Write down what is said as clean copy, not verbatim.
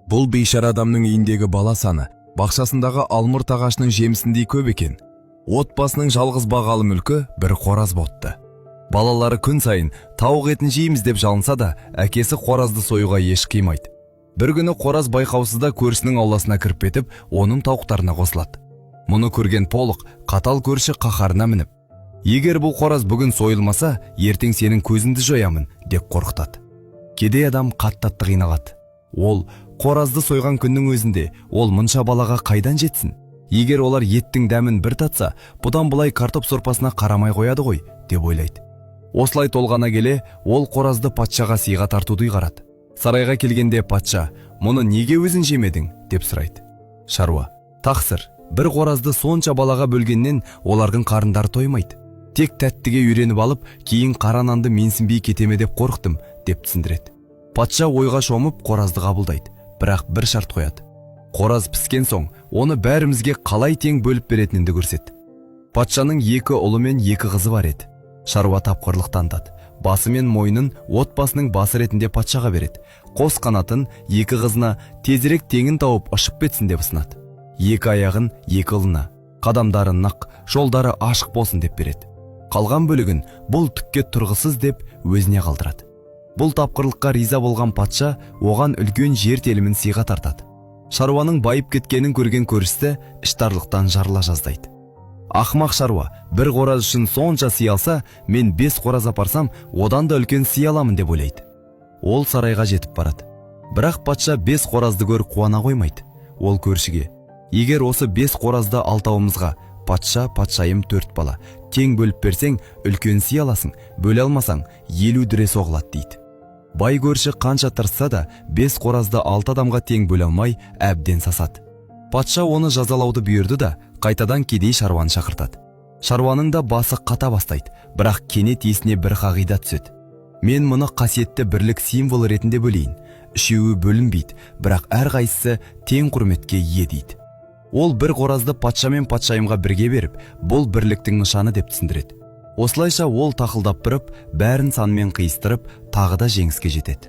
Бұл бейшара адамның үйіндегі бала саны бақшасындағы алмұрт ағашының жемісіндей көп екен. Отбасының жалғыз бағалы мүлкі бір қораз бопты. Балалары күн сайын тауық етін жейміз деп жалынса да, әкесі қоразды союға еш қимайды. Бір күні қораз байқаусызда көршінің ауласына кіріп кетіп, оның тауықтарына қосылады. Мұны көрген Полық қатал көрші қаһарына мініп, егер бұл қораз бүгін сойылмаса, ертең сенің көзіңді жоямын деп қорқытады. Кедей адам қатты қиналады. Ол қоразды сойған күннің өзінде ол мұнша балаға қайдан жетсін? Егер олар еттің дәмін бір татса, бұдан былай картоп сорпасына қарамай қояды ғой, деп ойлайды. Осылай толғана келе, ол қоразды патшаға сыйға тартуды ұйғарады. Сарайға келгенде патша, мұны неге өзің жемедің, деп сұрайды. Шаруа, тақсыр, бір қоразды сонша балаға бөлгеннен олардың қарындары тоймайды. Тек тәттіге үйреніп алып, кейін қара нанды менсінбей кетеме деп қорықтым, деп түсіндіреді. Патша ойға шомып қоразды қабылдайды, бірақ бір шарт қояды. Қораз піскен соң, оны бәрімізге қалай тең бөліп беретінді көрсет. Патшаның 2 ұлы мен 2 қызы бар еді. Шаруа тапқырлық танытады. Басы мен мойнын отбасының басы ретінде патшаға береді. Қос қанатын 2 қызына тезірек теңін тауып ұшып кетсін деп ұсынады. 2 аяғын 2 ұлына, қадамдары нақ, жолдары ашық болсын деп береді. Қалған бөлігін бұл түкке тұрғысыз деп өзіне қалдырады. Бұл тапқырлыққа риза болған патша оған үлкен жер телімін сыйға тартады. Шаруаның байып кеткенін көрген көршісі іштарлықтан жарыла жаздайды. Ақымақ шаруа, бір қораз үшін сонша сый алса, мен 5 қораз апарсам, одан да үлкен сый аламын деп ойлайды. Ол сарайға жетіп барады. Бірақ патша 5 қоразды көр қуана қоймайды. Ол көршіге, егер осы 5 қоразды 6-ауымызға, патшайым 4 бала, тең бөліп берсең, үлкен сый аласың, бөле алмасаң, 50 дүре соғылады дейді. Бай көрші қанша тырысса да 5 қоразды 6 адамға тең бөле алмай, әбден сасады. Патша оны жазалауды бұйырды да, қайтадан кедей шаруаны шақыртады. Шаруаның да басы қата бастайды, бірақ кенет есіне бір қағида түседі. Мен мұны қасиетті бірлік символы ретінде бөлейін. Үшеуі бөлінбейді, бірақ әрқайсысы тең құрметке ие дейді. Ол бір қоразды патша мен патшайымға бірге беріп, бұл бірліктің нышаны деп түсіндіреді. Осылайша ол тақылдап тұрып, бәрін санмен қиыстырып, тағы да жеңіске жетеді.